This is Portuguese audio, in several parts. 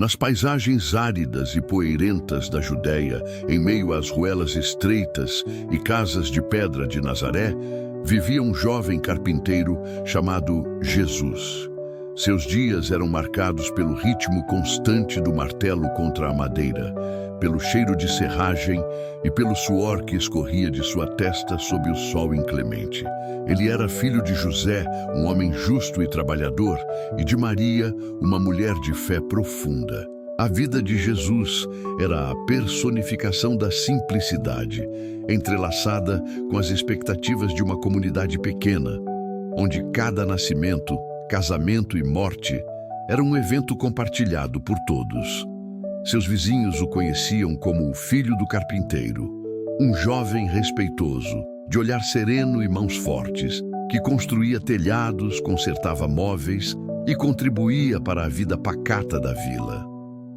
Nas paisagens áridas e poeirentas da Judéia, em meio às ruelas estreitas e casas de pedra de Nazaré, vivia um jovem carpinteiro chamado Jesus. Seus dias eram marcados pelo ritmo constante do martelo contra a madeira, pelo cheiro de serragem e pelo suor que escorria de sua testa sob o sol inclemente. Ele era filho de José, um homem justo e trabalhador, e de Maria, uma mulher de fé profunda. A vida de Jesus era a personificação da simplicidade, entrelaçada com as expectativas de uma comunidade pequena, onde cada nascimento, casamento e morte era um evento compartilhado por todos. Seus vizinhos o conheciam como o filho do carpinteiro, um jovem respeitoso, de olhar sereno e mãos fortes, que construía telhados, consertava móveis e contribuía para a vida pacata da vila.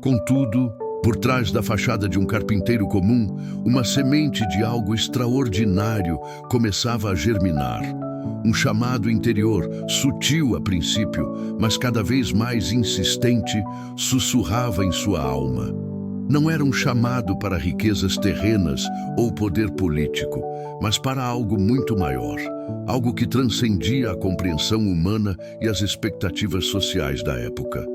Contudo, por trás da fachada de um carpinteiro comum, uma semente de algo extraordinário começava a germinar. Um chamado interior, sutil a princípio, mas cada vez mais insistente, sussurrava em sua alma. Não era um chamado para riquezas terrenas ou poder político, mas para algo muito maior, algo que transcendia a compreensão humana e as expectativas sociais da época.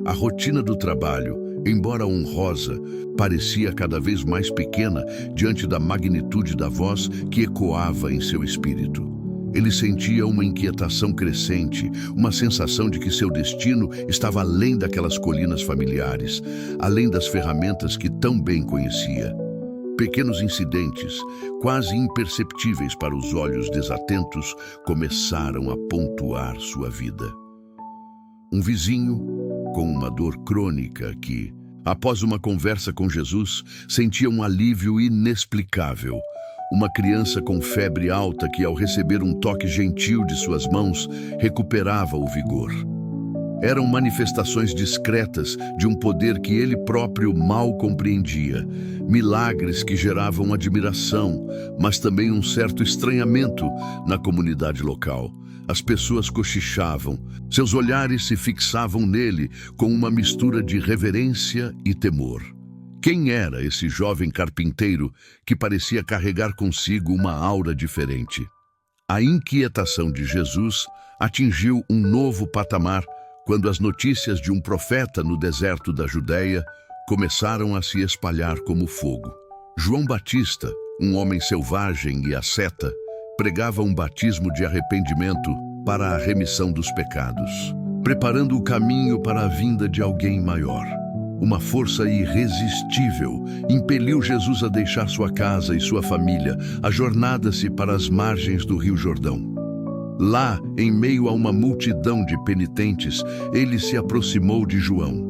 A rotina do trabalho, embora honrosa, parecia cada vez mais pequena diante da magnitude da voz que ecoava em seu espírito. Ele sentia uma inquietação crescente, uma sensação de que seu destino estava além daquelas colinas familiares, além das ferramentas que tão bem conhecia. Pequenos incidentes, quase imperceptíveis para os olhos desatentos, começaram a pontuar sua vida. Um vizinho, com uma dor crônica que, após uma conversa com Jesus, sentia um alívio inexplicável. Uma criança com febre alta que, ao receber um toque gentil de suas mãos, recuperava o vigor. Eram manifestações discretas de um poder que ele próprio mal compreendia, milagres que geravam admiração, mas também um certo estranhamento na comunidade local. As pessoas cochichavam, seus olhares se fixavam nele com uma mistura de reverência e temor. Quem era esse jovem carpinteiro que parecia carregar consigo uma aura diferente? A inquietação de Jesus atingiu um novo patamar quando as notícias de um profeta no deserto da Judéia começaram a se espalhar como fogo. João Batista, um homem selvagem e asceta, pregava um batismo de arrependimento para a remissão dos pecados, preparando o caminho para a vinda de alguém maior. Uma força irresistível impeliu Jesus a deixar sua casa e sua família, a jornada-se para as margens do Rio Jordão. Lá, em meio a uma multidão de penitentes, ele se aproximou de João.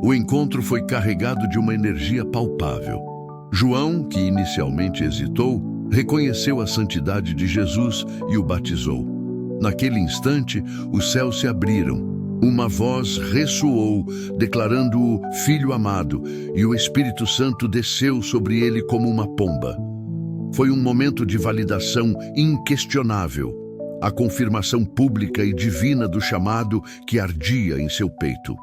O encontro foi carregado de uma energia palpável. João, que inicialmente hesitou, reconheceu a santidade de Jesus e o batizou. Naquele instante, os céus se abriram. Uma voz ressoou, declarando-o Filho amado, e o Espírito Santo desceu sobre ele como uma pomba. Foi um momento de validação inquestionável, a confirmação pública e divina do chamado que ardia em seu peito.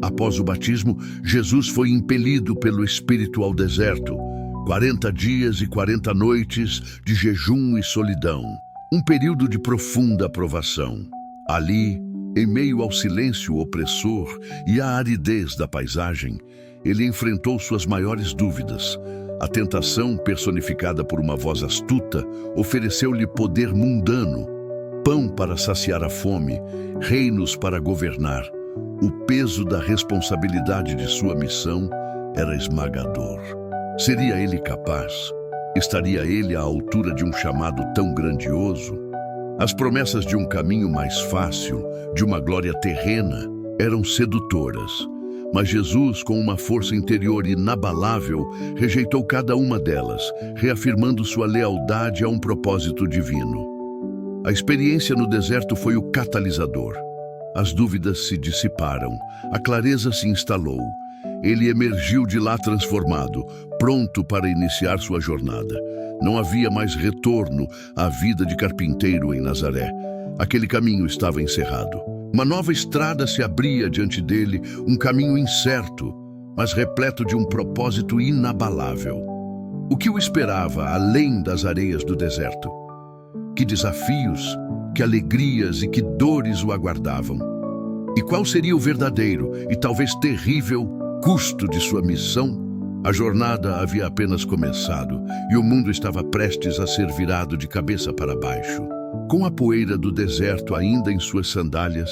Após o batismo, Jesus foi impelido pelo Espírito ao deserto, 40 dias e 40 noites de jejum e solidão, um período de profunda provação. Ali, em meio ao silêncio opressor e à aridez da paisagem, ele enfrentou suas maiores dúvidas. A tentação, personificada por uma voz astuta, ofereceu-lhe poder mundano, pão para saciar a fome, reinos para governar. O peso da responsabilidade de sua missão era esmagador. Seria ele capaz? Estaria ele à altura de um chamado tão grandioso? As promessas de um caminho mais fácil, de uma glória terrena, eram sedutoras. Mas Jesus, com uma força interior inabalável, rejeitou cada uma delas, reafirmando sua lealdade a um propósito divino. A experiência no deserto foi o catalisador. As dúvidas se dissiparam, a clareza se instalou. Ele emergiu de lá transformado, pronto para iniciar sua jornada. Não havia mais retorno à vida de carpinteiro em Nazaré. Aquele caminho estava encerrado. Uma nova estrada se abria diante dele, um caminho incerto, mas repleto de um propósito inabalável. O que o esperava além das areias do deserto? Que desafios, que alegrias e que dores o aguardavam? E qual seria o verdadeiro e talvez terrível custo de sua missão? A jornada havia apenas começado e o mundo estava prestes a ser virado de cabeça para baixo. Com a poeira do deserto ainda em suas sandálias,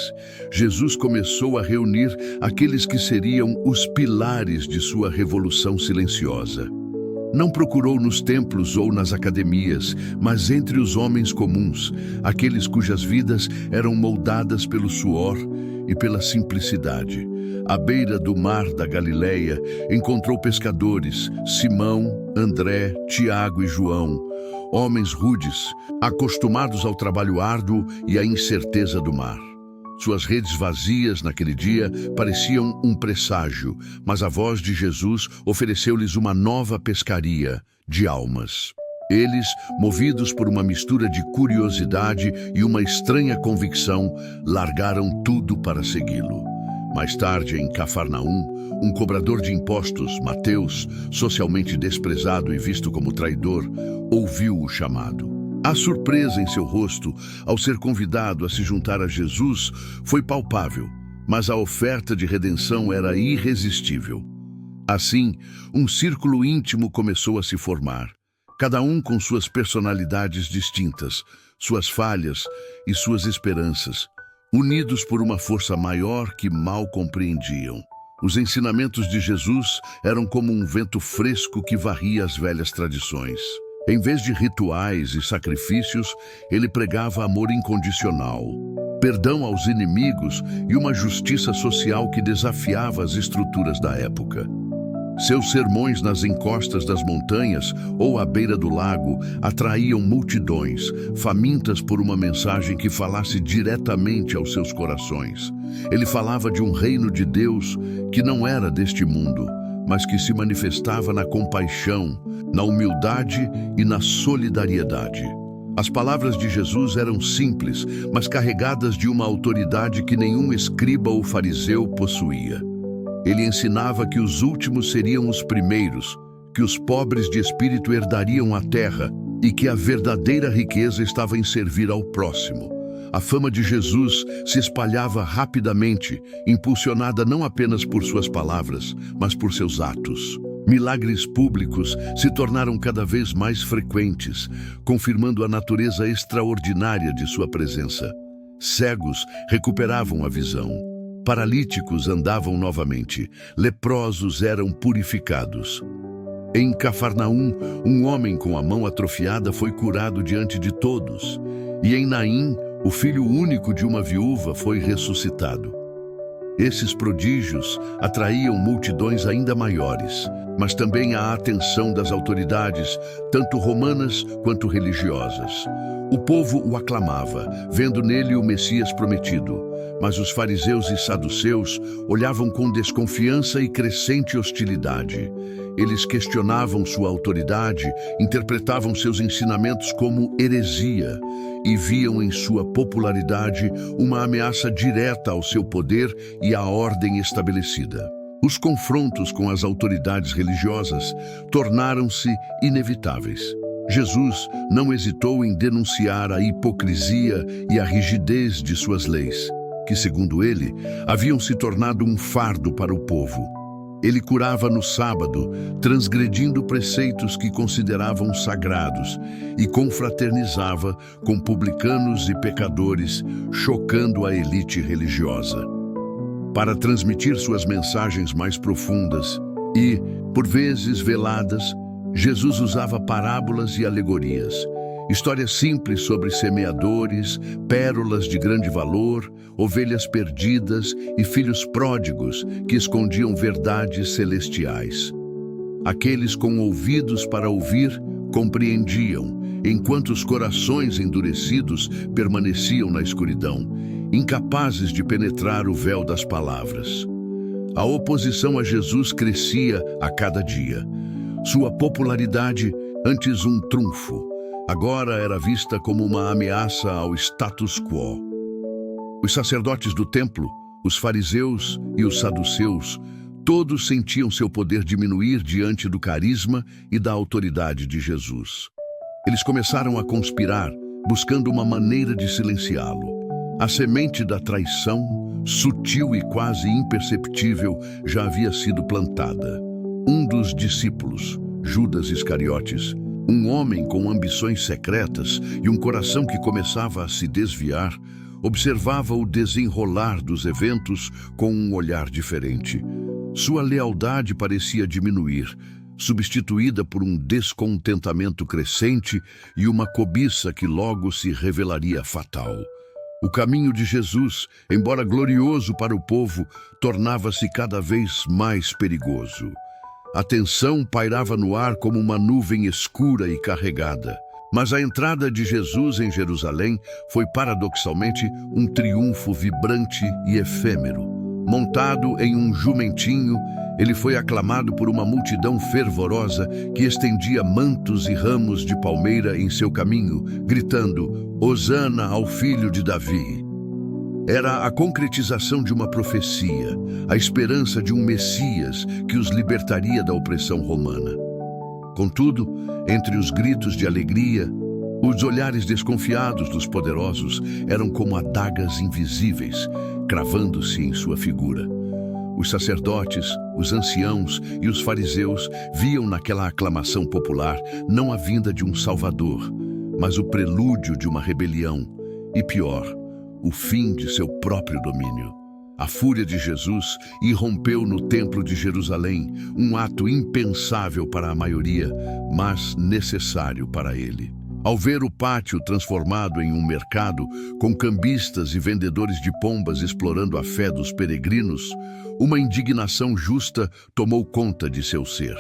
Jesus começou a reunir aqueles que seriam os pilares de sua revolução silenciosa. Não procurou nos templos ou nas academias, mas entre os homens comuns, aqueles cujas vidas eram moldadas pelo suor e pela simplicidade. À beira do mar da Galileia, encontrou pescadores, Simão, André, Tiago e João, homens rudes, acostumados ao trabalho árduo e à incerteza do mar. Suas redes vazias naquele dia pareciam um presságio, mas a voz de Jesus ofereceu-lhes uma nova pescaria de almas. Eles, movidos por uma mistura de curiosidade e uma estranha convicção, largaram tudo para segui-lo. Mais tarde, em Cafarnaum, um cobrador de impostos, Mateus, socialmente desprezado e visto como traidor, ouviu o chamado. A surpresa em seu rosto ao ser convidado a se juntar a Jesus foi palpável, mas a oferta de redenção era irresistível. Assim, um círculo íntimo começou a se formar, cada um com suas personalidades distintas, suas falhas e suas esperanças, unidos por uma força maior que mal compreendiam. Os ensinamentos de Jesus eram como um vento fresco que varria as velhas tradições. Em vez de rituais e sacrifícios, ele pregava amor incondicional, perdão aos inimigos e uma justiça social que desafiava as estruturas da época. Seus sermões nas encostas das montanhas ou à beira do lago atraíam multidões, famintas por uma mensagem que falasse diretamente aos seus corações. Ele falava de um reino de Deus que não era deste mundo, mas que se manifestava na compaixão, na humildade e na solidariedade. As palavras de Jesus eram simples, mas carregadas de uma autoridade que nenhum escriba ou fariseu possuía. Ele ensinava que os últimos seriam os primeiros, que os pobres de espírito herdariam a terra e que a verdadeira riqueza estava em servir ao próximo. A fama de Jesus se espalhava rapidamente, impulsionada não apenas por suas palavras, mas por seus atos. Milagres públicos se tornaram cada vez mais frequentes, confirmando a natureza extraordinária de sua presença. Cegos recuperavam a visão. Paralíticos andavam novamente, leprosos eram purificados. Em Cafarnaum, um homem com a mão atrofiada foi curado diante de todos, e em Naim, o filho único de uma viúva foi ressuscitado. Esses prodígios atraíam multidões ainda maiores, mas também a atenção das autoridades, tanto romanas quanto religiosas. O povo o aclamava, vendo nele o Messias prometido, mas os fariseus e saduceus olhavam com desconfiança e crescente hostilidade. Eles questionavam sua autoridade, interpretavam seus ensinamentos como heresia e viam em sua popularidade uma ameaça direta ao seu poder e à ordem estabelecida. Os confrontos com as autoridades religiosas tornaram-se inevitáveis. Jesus não hesitou em denunciar a hipocrisia e a rigidez de suas leis, que, segundo ele, haviam se tornado um fardo para o povo. Ele curava no sábado, transgredindo preceitos que consideravam sagrados, e confraternizava com publicanos e pecadores, chocando a elite religiosa. Para transmitir suas mensagens mais profundas e, por vezes veladas, Jesus usava parábolas e alegorias, histórias simples sobre semeadores, pérolas de grande valor, ovelhas perdidas e filhos pródigos que escondiam verdades celestiais. Aqueles com ouvidos para ouvir compreendiam, enquanto os corações endurecidos permaneciam na escuridão, incapazes de penetrar o véu das palavras. A oposição a Jesus crescia a cada dia. Sua popularidade, antes um trunfo, agora era vista como uma ameaça ao status quo. Os sacerdotes do templo, os fariseus e os saduceus, todos sentiam seu poder diminuir diante do carisma e da autoridade de Jesus. Eles começaram a conspirar, buscando uma maneira de silenciá-lo. A semente da traição, sutil e quase imperceptível, já havia sido plantada. Um dos discípulos, Judas Iscariotes, um homem com ambições secretas e um coração que começava a se desviar, observava o desenrolar dos eventos com um olhar diferente. Sua lealdade parecia diminuir, substituída por um descontentamento crescente e uma cobiça que logo se revelaria fatal. O caminho de Jesus, embora glorioso para o povo, tornava-se cada vez mais perigoso. A tensão pairava no ar como uma nuvem escura e carregada. Mas a entrada de Jesus em Jerusalém foi paradoxalmente um triunfo vibrante e efêmero. Montado em um jumentinho, ele foi aclamado por uma multidão fervorosa que estendia mantos e ramos de palmeira em seu caminho, gritando: "Hosana ao filho de Davi!" Era a concretização de uma profecia, a esperança de um Messias que os libertaria da opressão romana. Contudo, entre os gritos de alegria, os olhares desconfiados dos poderosos eram como adagas invisíveis, cravando-se em sua figura. Os sacerdotes, os anciãos e os fariseus viam naquela aclamação popular não a vinda de um salvador, mas o prelúdio de uma rebelião e, pior, o fim de seu próprio domínio. A fúria de Jesus irrompeu no Templo de Jerusalém, um ato impensável para a maioria, mas necessário para ele. Ao ver o pátio transformado em um mercado, com cambistas e vendedores de pombas explorando a fé dos peregrinos, uma indignação justa tomou conta de seu ser.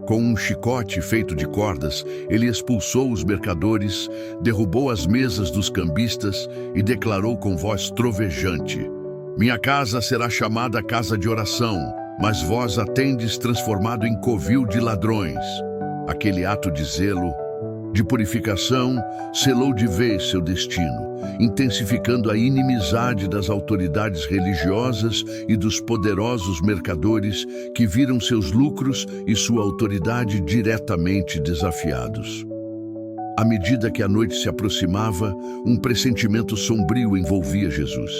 Com um chicote feito de cordas, ele expulsou os mercadores, derrubou as mesas dos cambistas e declarou com voz trovejante: "Minha casa será chamada casa de oração, mas vós a tendes transformado em covil de ladrões." Aquele ato de zelo, de purificação, selou de vez seu destino, intensificando a inimizade das autoridades religiosas e dos poderosos mercadores que viram seus lucros e sua autoridade diretamente desafiados. À medida que a noite se aproximava, um pressentimento sombrio envolvia Jesus.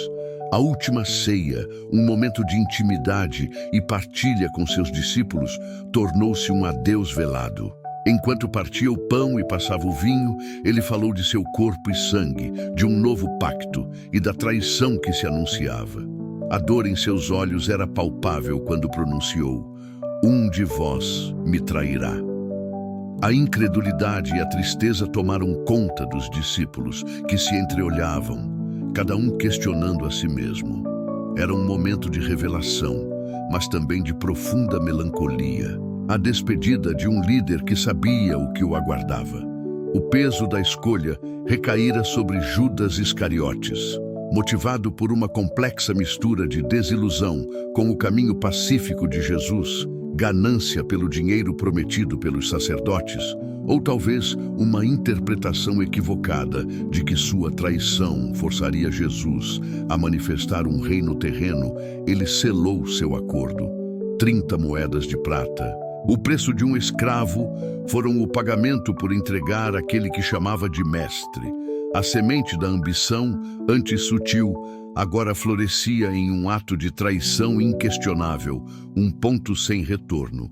A última ceia, um momento de intimidade e partilha com seus discípulos, tornou-se um adeus velado. Enquanto partia o pão e passava o vinho, ele falou de seu corpo e sangue, de um novo pacto e da traição que se anunciava. A dor em seus olhos era palpável quando pronunciou: "Um de vós me trairá." A incredulidade e a tristeza tomaram conta dos discípulos, que se entreolhavam, cada um questionando a si mesmo. Era um momento de revelação, mas também de profunda melancolia. A despedida de um líder que sabia o que o aguardava. O peso da escolha recaíra sobre Judas Iscariotes. Motivado por uma complexa mistura de desilusão com o caminho pacífico de Jesus, ganância pelo dinheiro prometido pelos sacerdotes, ou talvez uma interpretação equivocada de que sua traição forçaria Jesus a manifestar um reino terreno, ele selou seu acordo. 30 moedas de prata. O preço de um escravo foram o pagamento por entregar aquele que chamava de mestre. A semente da ambição, antes sutil, agora florescia em um ato de traição inquestionável, um ponto sem retorno.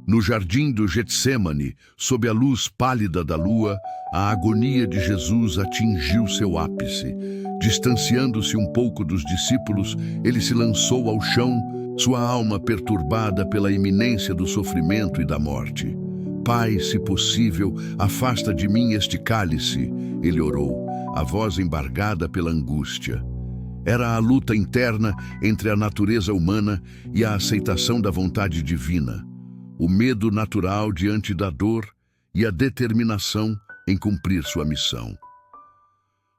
No jardim do Getsêmani, sob a luz pálida da lua, a agonia de Jesus atingiu seu ápice. Distanciando-se um pouco dos discípulos, ele se lançou ao chão, sua alma perturbada pela iminência do sofrimento e da morte. "Pai, se possível, afasta de mim este cálice", ele orou, a voz embargada pela angústia. Era a luta interna entre a natureza humana e a aceitação da vontade divina, o medo natural diante da dor e a determinação em cumprir sua missão.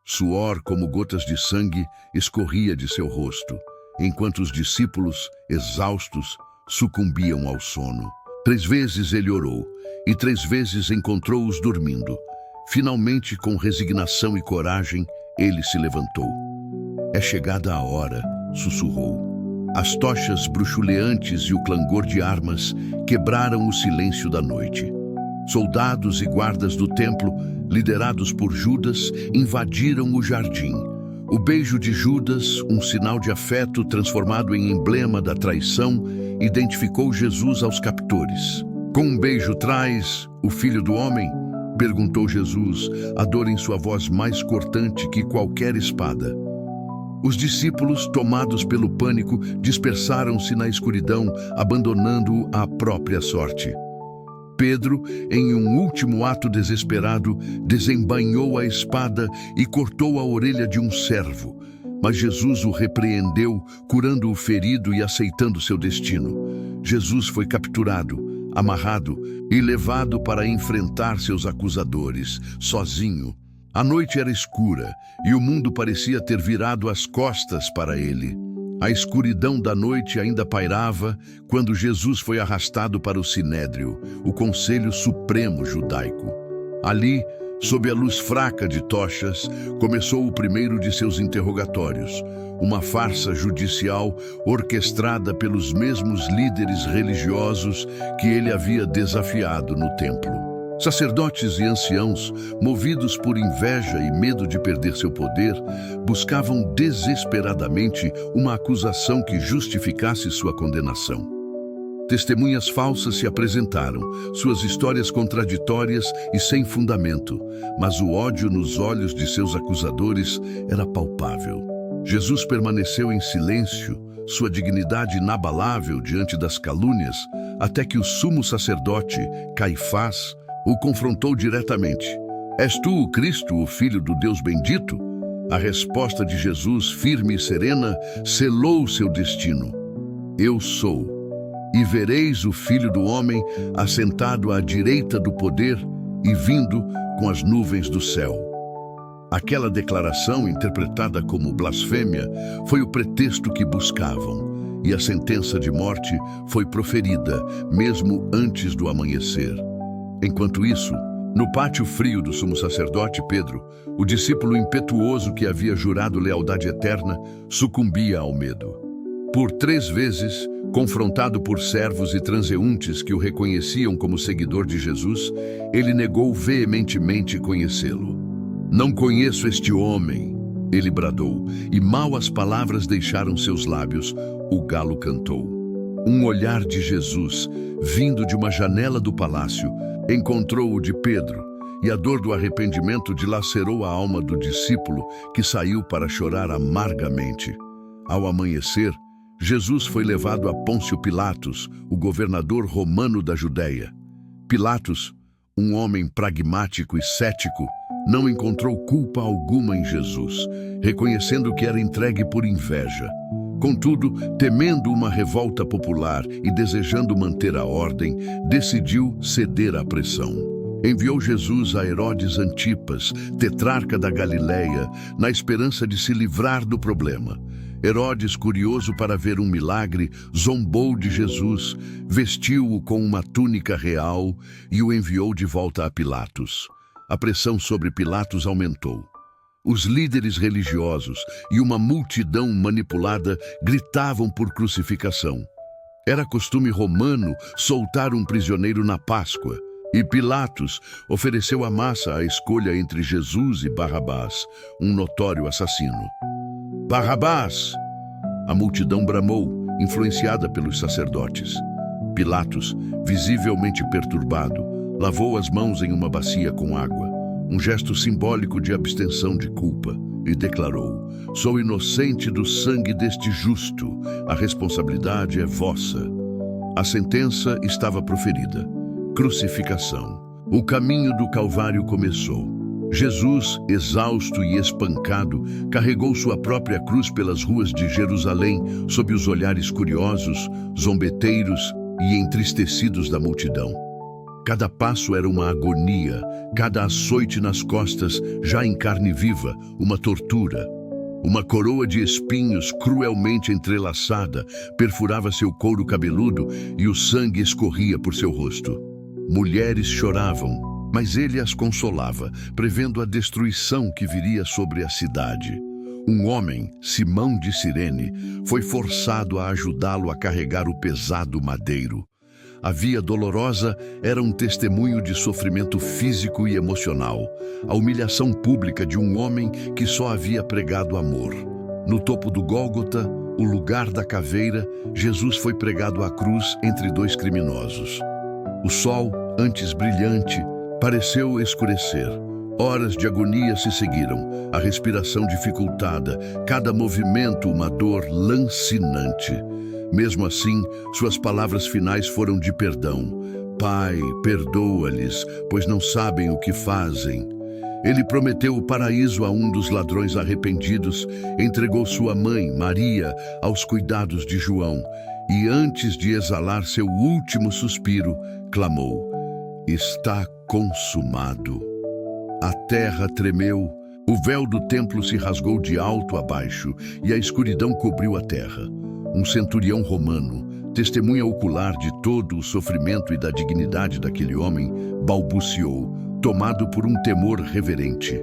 Suor como gotas de sangue escorria de seu rosto, enquanto os discípulos, exaustos, sucumbiam ao sono. 3 vezes ele orou, e 3 vezes encontrou-os dormindo. Finalmente, com resignação e coragem, ele se levantou. É chegada a hora, sussurrou. As tochas bruxuleantes e o clangor de armas quebraram o silêncio da noite. Soldados e guardas do templo, liderados por Judas, invadiram o jardim. O beijo de Judas, um sinal de afeto transformado em emblema da traição, identificou Jesus aos captores. Com um beijo traz o filho do homem? Perguntou Jesus, a dor em sua voz mais cortante que qualquer espada. Os discípulos, tomados pelo pânico, dispersaram-se na escuridão, abandonando-o à própria sorte. Pedro, em um último ato desesperado, desembainhou a espada e cortou a orelha de um servo. Mas Jesus o repreendeu, curando o ferido e aceitando seu destino. Jesus foi capturado, amarrado e levado para enfrentar seus acusadores, sozinho. A noite era escura e o mundo parecia ter virado as costas para ele. A escuridão da noite ainda pairava quando Jesus foi arrastado para o Sinédrio, o Conselho Supremo Judaico. Ali, sob a luz fraca de tochas, começou o primeiro de seus interrogatórios, uma farsa judicial orquestrada pelos mesmos líderes religiosos que ele havia desafiado no templo. Sacerdotes e anciãos, movidos por inveja e medo de perder seu poder, buscavam desesperadamente uma acusação que justificasse sua condenação. Testemunhas falsas se apresentaram, suas histórias contraditórias e sem fundamento, mas o ódio nos olhos de seus acusadores era palpável. Jesus permaneceu em silêncio, sua dignidade inabalável diante das calúnias, até que o sumo sacerdote, Caifás, o confrontou diretamente. És tu o Cristo, o Filho do Deus bendito? A resposta de Jesus, firme e serena, selou seu destino. Eu sou. E vereis o Filho do Homem assentado à direita do poder e vindo com as nuvens do céu. Aquela declaração, interpretada como blasfêmia, foi o pretexto que buscavam, e a sentença de morte foi proferida, mesmo antes do amanhecer. Enquanto isso, no pátio frio do sumo sacerdote Pedro, o discípulo impetuoso que havia jurado lealdade eterna sucumbia ao medo. Por 3 vezes, confrontado por servos e transeuntes que o reconheciam como seguidor de Jesus, ele negou veementemente conhecê-lo. Não conheço este homem, ele bradou, e mal as palavras deixaram seus lábios, o galo cantou. Um olhar de Jesus, vindo de uma janela do palácio, encontrou o de Pedro, e a dor do arrependimento dilacerou a alma do discípulo, que saiu para chorar amargamente. Ao amanhecer, Jesus foi levado a Pôncio Pilatos, o governador romano da Judéia. Pilatos, um homem pragmático e cético, não encontrou culpa alguma em Jesus, reconhecendo que era entregue por inveja. Contudo, temendo uma revolta popular e desejando manter a ordem, decidiu ceder à pressão. Enviou Jesus a Herodes Antipas, tetrarca da Galileia, na esperança de se livrar do problema. Herodes, curioso para ver um milagre, zombou de Jesus, vestiu-o com uma túnica real e o enviou de volta a Pilatos. A pressão sobre Pilatos aumentou. Os líderes religiosos e uma multidão manipulada gritavam por crucificação. Era costume romano soltar um prisioneiro na Páscoa, e Pilatos ofereceu à massa a escolha entre Jesus e Barrabás, um notório assassino. Barrabás! A multidão bramou, influenciada pelos sacerdotes. Pilatos, visivelmente perturbado, lavou as mãos em uma bacia com água, um gesto simbólico de abstenção de culpa, e declarou: sou inocente do sangue deste justo, a responsabilidade é vossa. A sentença estava proferida: crucificação. O caminho do Calvário começou. Jesus, exausto e espancado, carregou sua própria cruz pelas ruas de Jerusalém, sob os olhares curiosos, zombeteiros e entristecidos da multidão. Cada passo era uma agonia, cada açoite nas costas, já em carne viva, uma tortura. Uma coroa de espinhos cruelmente entrelaçada perfurava seu couro cabeludo e o sangue escorria por seu rosto. Mulheres choravam, mas ele as consolava, prevendo a destruição que viria sobre a cidade. Um homem, Simão de Cirene, foi forçado a ajudá-lo a carregar o pesado madeiro. A via dolorosa era um testemunho de sofrimento físico e emocional, a humilhação pública de um homem que só havia pregado amor. No topo do Gólgota, o lugar da caveira, Jesus foi pregado à cruz entre dois criminosos. O sol, antes brilhante, pareceu escurecer. Horas de agonia se seguiram, a respiração dificultada, cada movimento uma dor lancinante. Mesmo assim, suas palavras finais foram de perdão. Pai, perdoa-lhes, pois não sabem o que fazem. Ele prometeu o paraíso a um dos ladrões arrependidos, entregou sua mãe, Maria, aos cuidados de João e, antes de exalar seu último suspiro, clamou: "Está consumado." A terra tremeu, o véu do templo se rasgou de alto a baixo e a escuridão cobriu a terra. Um centurião romano, testemunha ocular de todo o sofrimento e da dignidade daquele homem, balbuciou, tomado por um temor reverente.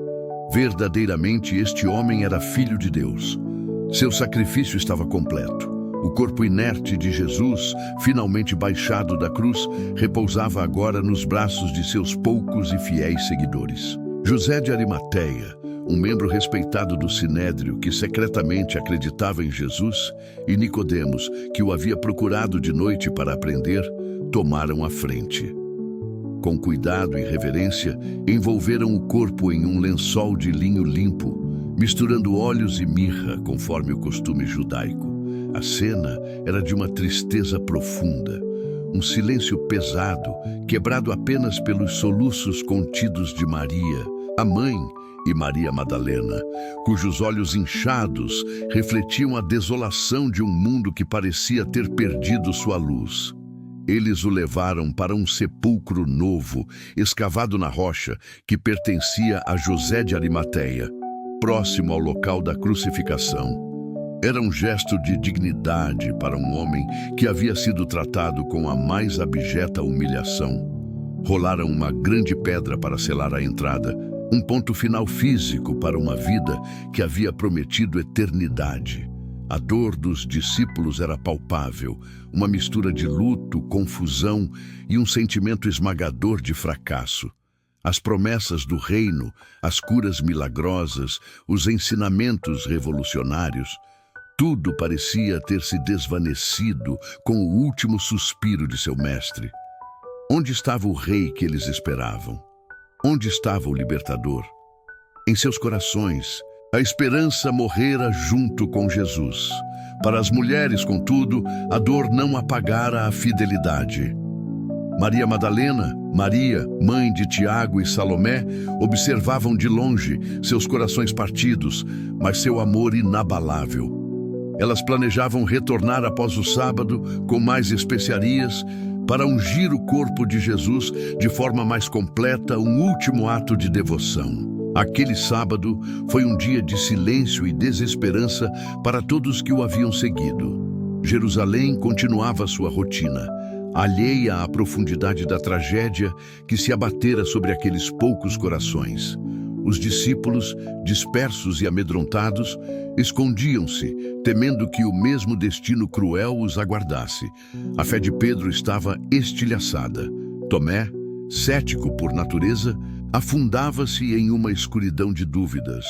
Verdadeiramente este homem era filho de Deus. Seu sacrifício estava completo. O corpo inerte de Jesus, finalmente baixado da cruz, repousava agora nos braços de seus poucos e fiéis seguidores. José de Arimateia, um membro respeitado do Sinédrio que secretamente acreditava em Jesus, e Nicodemos, que o havia procurado de noite para aprender, tomaram a frente. Com cuidado e reverência, envolveram o corpo em um lençol de linho limpo, misturando óleos e mirra, conforme o costume judaico. A cena era de uma tristeza profunda, um silêncio pesado, quebrado apenas pelos soluços contidos de Maria, a mãe, e Maria Madalena, cujos olhos inchados refletiam a desolação de um mundo que parecia ter perdido sua luz. Eles o levaram para um sepulcro novo, escavado na rocha, que pertencia a José de Arimateia, próximo ao local da crucificação. Era um gesto de dignidade para um homem que havia sido tratado com a mais abjeta humilhação. Rolaram uma grande pedra para selar a entrada, um ponto final físico para uma vida que havia prometido eternidade. A dor dos discípulos era palpável, uma mistura de luto, confusão e um sentimento esmagador de fracasso. As promessas do reino, as curas milagrosas, os ensinamentos revolucionários, tudo parecia ter se desvanecido com o último suspiro de seu mestre. Onde estava o rei que eles esperavam? Onde estava o libertador? Em seus corações, a esperança morrera junto com Jesus. Para as mulheres, contudo, a dor não apagara a fidelidade. Maria Madalena, Maria, mãe de Tiago e Salomé, observavam de longe, seus corações partidos, mas seu amor inabalável. Elas planejavam retornar após o sábado com mais especiarias para ungir o corpo de Jesus de forma mais completa, um último ato de devoção. Aquele sábado foi um dia de silêncio e desesperança para todos que o haviam seguido. Jerusalém continuava sua rotina, alheia à profundidade da tragédia que se abatera sobre aqueles poucos corações. Os discípulos, dispersos e amedrontados, escondiam-se, temendo que o mesmo destino cruel os aguardasse. A fé de Pedro estava estilhaçada. Tomé, cético por natureza, afundava-se em uma escuridão de dúvidas.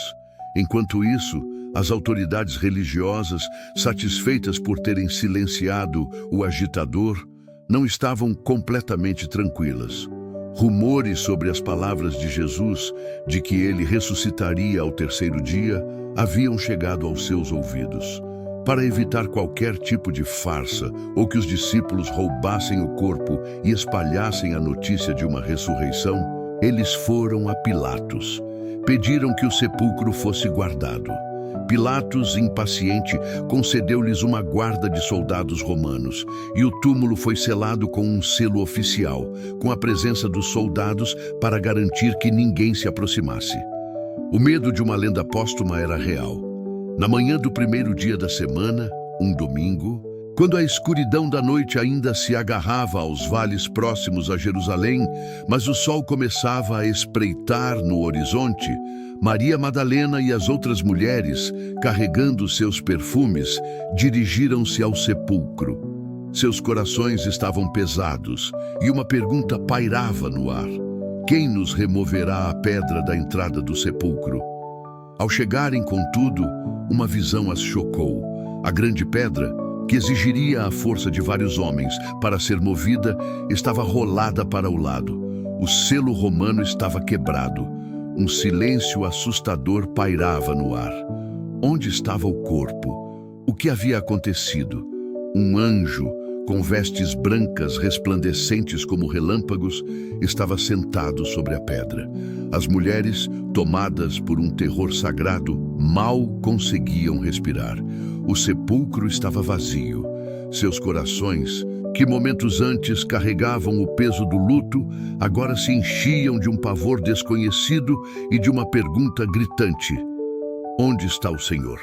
Enquanto isso, as autoridades religiosas, satisfeitas por terem silenciado o agitador, não estavam completamente tranquilas. Rumores sobre as palavras de Jesus, de que ele ressuscitaria ao terceiro dia, haviam chegado aos seus ouvidos. Para evitar qualquer tipo de farsa ou que os discípulos roubassem o corpo e espalhassem a notícia de uma ressurreição, eles foram a Pilatos. Pediram que o sepulcro fosse guardado. Pilatos, impaciente, concedeu-lhes uma guarda de soldados romanos, e o túmulo foi selado com um selo oficial, com a presença dos soldados para garantir que ninguém se aproximasse. O medo de uma lenda póstuma era real. Na manhã do primeiro dia da semana, um domingo, quando a escuridão da noite ainda se agarrava aos vales próximos a Jerusalém, mas o sol começava a espreitar no horizonte, Maria Madalena e as outras mulheres, carregando seus perfumes, dirigiram-se ao sepulcro. Seus corações estavam pesados e uma pergunta pairava no ar: quem nos removerá a pedra da entrada do sepulcro? Ao chegarem, contudo, uma visão as chocou. A grande pedra, que exigiria a força de vários homens para ser movida, estava rolada para o lado. O selo romano estava quebrado. Um silêncio assustador pairava no ar. Onde estava o corpo? O que havia acontecido? Um anjo, com vestes brancas resplandecentes como relâmpagos, estava sentado sobre a pedra. As mulheres, tomadas por um terror sagrado, mal conseguiam respirar. O sepulcro estava vazio. Seus corações, que momentos antes carregavam o peso do luto, agora se enchiam de um pavor desconhecido e de uma pergunta gritante: onde está o Senhor?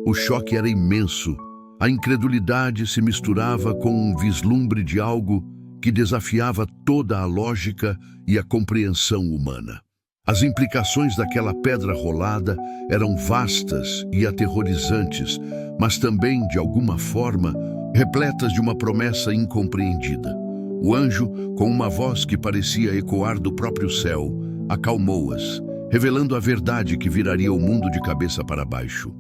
O choque era imenso. A incredulidade se misturava com um vislumbre de algo que desafiava toda a lógica e a compreensão humana. As implicações daquela pedra rolada eram vastas e aterrorizantes, mas também, de alguma forma, repletas de uma promessa incompreendida. O anjo, com uma voz que parecia ecoar do próprio céu, acalmou-as, revelando a verdade que viraria o mundo de cabeça para baixo.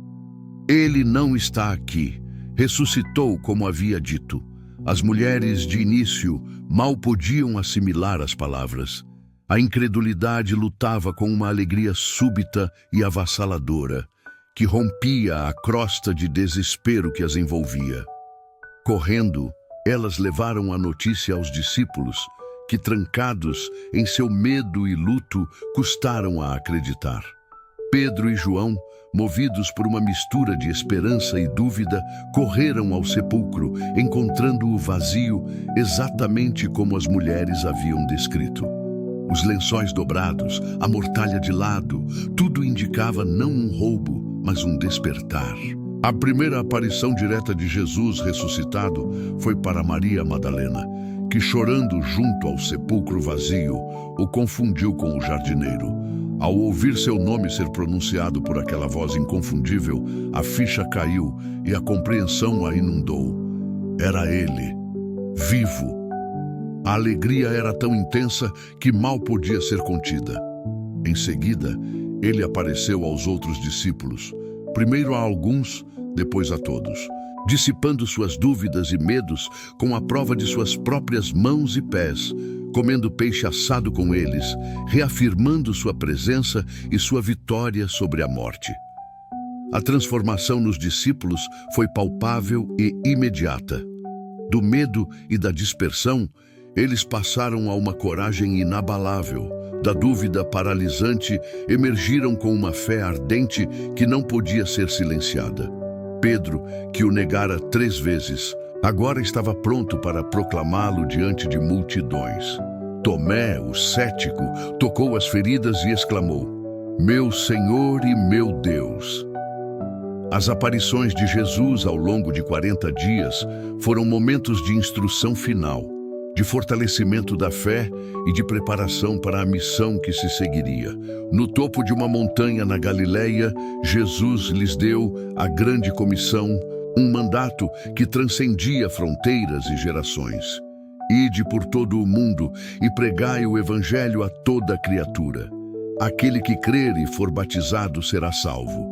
Ele não está aqui. Ressuscitou como havia dito. As mulheres, de início, mal podiam assimilar as palavras. A incredulidade lutava com uma alegria súbita e avassaladora, que rompia a crosta de desespero que as envolvia. Correndo, elas levaram a notícia aos discípulos, que, trancados em seu medo e luto, custaram a acreditar. Pedro e João, movidos por uma mistura de esperança e dúvida, correram ao sepulcro, encontrando-o vazio, exatamente como as mulheres haviam descrito. Os lençóis dobrados, a mortalha de lado, tudo indicava não um roubo, mas um despertar. A primeira aparição direta de Jesus ressuscitado foi para Maria Madalena, que, chorando junto ao sepulcro vazio, o confundiu com o jardineiro. Ao ouvir seu nome ser pronunciado por aquela voz inconfundível, a ficha caiu e a compreensão a inundou. Era ele, vivo. A alegria era tão intensa que mal podia ser contida. Em seguida, ele apareceu aos outros discípulos, primeiro a alguns, depois a todos, dissipando suas dúvidas e medos com a prova de suas próprias mãos e pés, comendo peixe assado com eles, reafirmando sua presença e sua vitória sobre a morte. A transformação nos discípulos foi palpável e imediata. Do medo e da dispersão, eles passaram a uma coragem inabalável. Da dúvida paralisante, emergiram com uma fé ardente que não podia ser silenciada. Pedro, que o negara 3 vezes, agora estava pronto para proclamá-lo diante de multidões. Tomé, o cético, tocou as feridas e exclamou: meu Senhor e meu Deus! As aparições de Jesus ao longo de 40 dias foram momentos de instrução final, de fortalecimento da fé e de preparação para a missão que se seguiria. No topo de uma montanha na Galileia, Jesus lhes deu a grande comissão, um mandato que transcendia fronteiras e gerações. Ide por todo o mundo e pregai o evangelho a toda criatura. Aquele que crer e for batizado será salvo.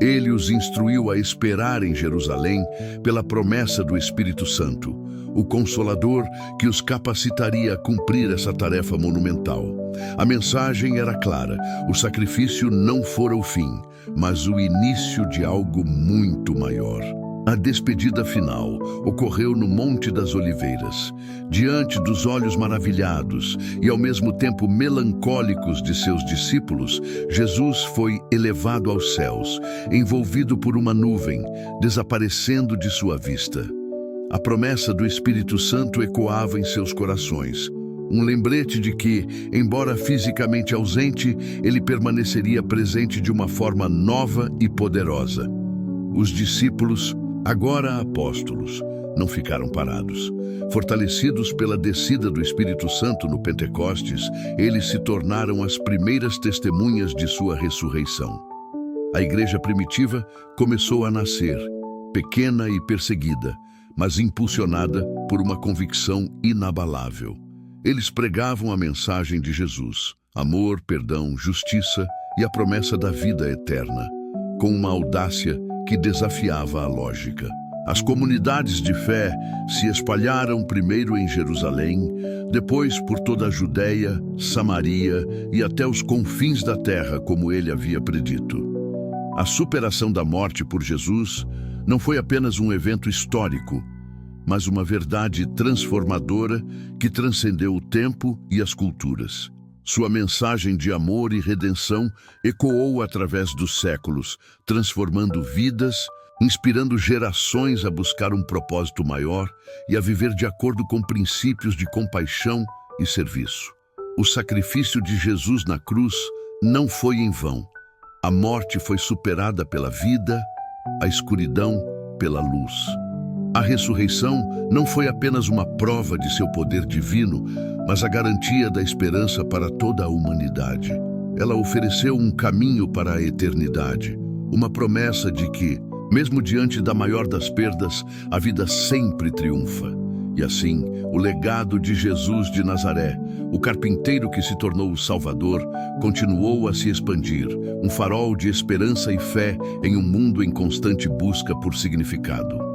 Ele os instruiu a esperar em Jerusalém pela promessa do Espírito Santo, o Consolador que os capacitaria a cumprir essa tarefa monumental. A mensagem era clara: o sacrifício não fora o fim, mas o início de algo muito maior. A despedida final ocorreu no Monte das Oliveiras, diante dos olhos maravilhados e ao mesmo tempo melancólicos de seus discípulos. Jesus foi elevado aos céus, envolvido por uma nuvem, desaparecendo de sua vista. A promessa do Espírito Santo ecoava em seus corações, um lembrete de que, embora fisicamente ausente, ele permaneceria presente de uma forma nova e poderosa. Os discípulos, agora apóstolos, não ficaram parados. Fortalecidos pela descida do Espírito Santo no Pentecostes, eles se tornaram as primeiras testemunhas de sua ressurreição. A igreja primitiva começou a nascer, pequena e perseguida, mas impulsionada por uma convicção inabalável. Eles pregavam a mensagem de Jesus: amor, perdão, justiça e a promessa da vida eterna, com uma audácia que desafiava a lógica. As comunidades de fé se espalharam primeiro em Jerusalém, depois por toda a Judéia, Samaria e até os confins da terra, como ele havia predito. A superação da morte por Jesus não foi apenas um evento histórico, mas uma verdade transformadora que transcendeu o tempo e as culturas. Sua mensagem de amor e redenção ecoou através dos séculos, transformando vidas, inspirando gerações a buscar um propósito maior e a viver de acordo com princípios de compaixão e serviço. O sacrifício de Jesus na cruz não foi em vão. A morte foi superada pela vida, a escuridão pela luz. A ressurreição não foi apenas uma prova de seu poder divino, mas a garantia da esperança para toda a humanidade. Ela ofereceu um caminho para a eternidade, uma promessa de que, mesmo diante da maior das perdas, a vida sempre triunfa. E assim, o legado de Jesus de Nazaré, o carpinteiro que se tornou o Salvador, continuou a se expandir, um farol de esperança e fé em um mundo em constante busca por significado.